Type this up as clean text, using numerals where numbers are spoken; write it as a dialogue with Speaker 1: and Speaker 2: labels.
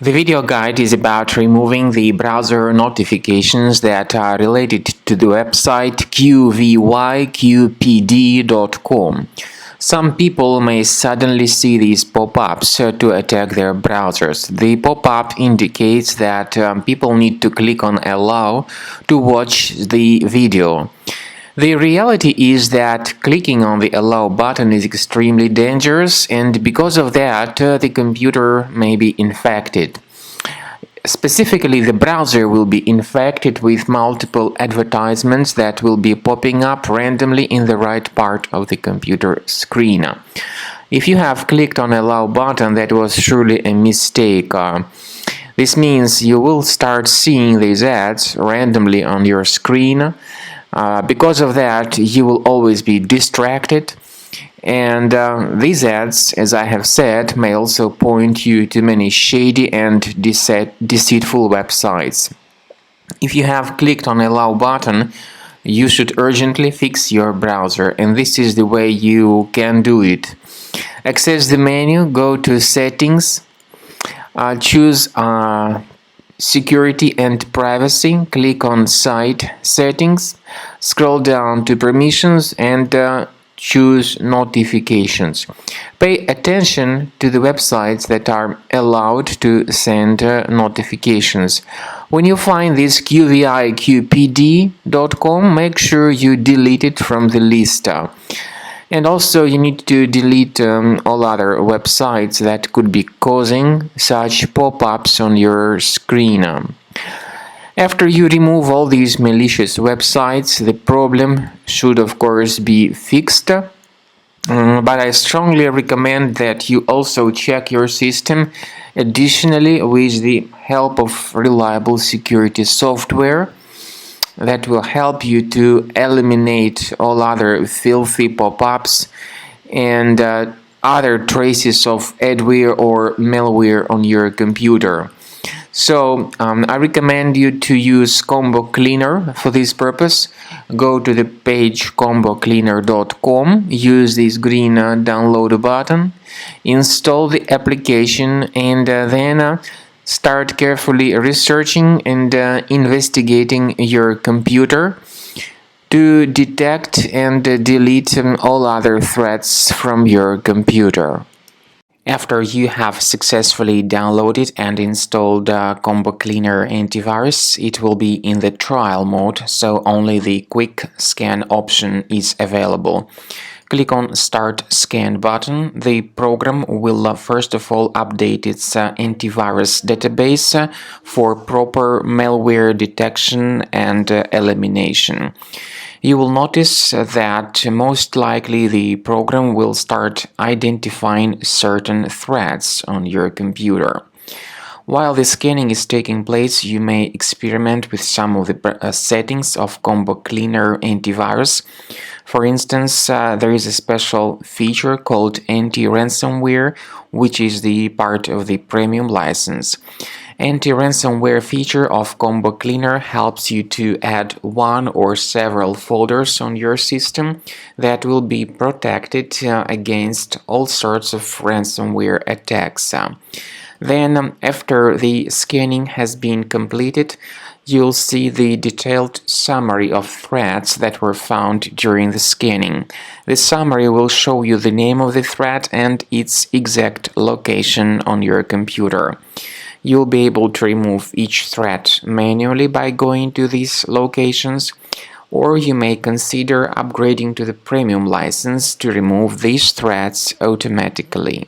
Speaker 1: The video guide is about removing the browser notifications that are related to the website qvyqpd.com. Some people may suddenly see these pop-ups to attack their browsers. The pop-up indicates that people need to click on Allow to watch the video. The reality is that clicking on the Allow button is extremely dangerous, and because of that, the computer may be infected. Specifically, the browser will be infected with multiple advertisements that will be popping up randomly in the right part of the computer screen. If you have clicked on Allow button, that was surely a mistake. This means you will start seeing these ads randomly on your screen. Because of that, you will always be distracted, and these ads, as I have said, may also point you to many shady and deceitful websites. If you have clicked on Allow button, you should urgently fix your browser, and this is the way you can do it. Access the menu, go to Settings, choose Security and Privacy, click on Site Settings, scroll down to Permissions and choose Notifications. Pay attention to the websites that are allowed to send notifications. When you find this qvyqpd.com, make sure you delete it from the list. And also you need to delete all other websites that could be causing such pop-ups on your screen. After you remove all these malicious websites, the problem should of course be fixed. But I strongly recommend that you also check your system additionally with the help of reliable security software that will help you to eliminate all other filthy pop-ups and other traces of adware or malware on your computer. So I recommend you to use Combo Cleaner for this purpose. Go to the page combocleaner.com, use this green download button, install the application, and then start carefully researching and investigating your computer to detect and delete all other threats from your computer. After you have successfully downloaded and installed Combo Cleaner Antivirus, it will be in the trial mode, so only the quick scan option is available. Click on Start Scan button. The program will first of all update its antivirus database for proper malware detection and elimination. You will notice that most likely the program will start identifying certain threats on your computer. While the scanning is taking place, you may experiment with some of the settings of Combo Cleaner Antivirus. For instance, there is a special feature called Anti-Ransomware, which is the part of the premium license. Anti-ransomware feature of Combo Cleaner helps you to add one or several folders on your system that will be protected against all sorts of ransomware attacks. Then, after the scanning has been completed, you'll see the detailed summary of threats that were found during the scanning. The summary will show you the name of the threat and its exact location on your computer. You'll be able to remove each threat manually by going to these locations, or you may consider upgrading to the premium license to remove these threats automatically.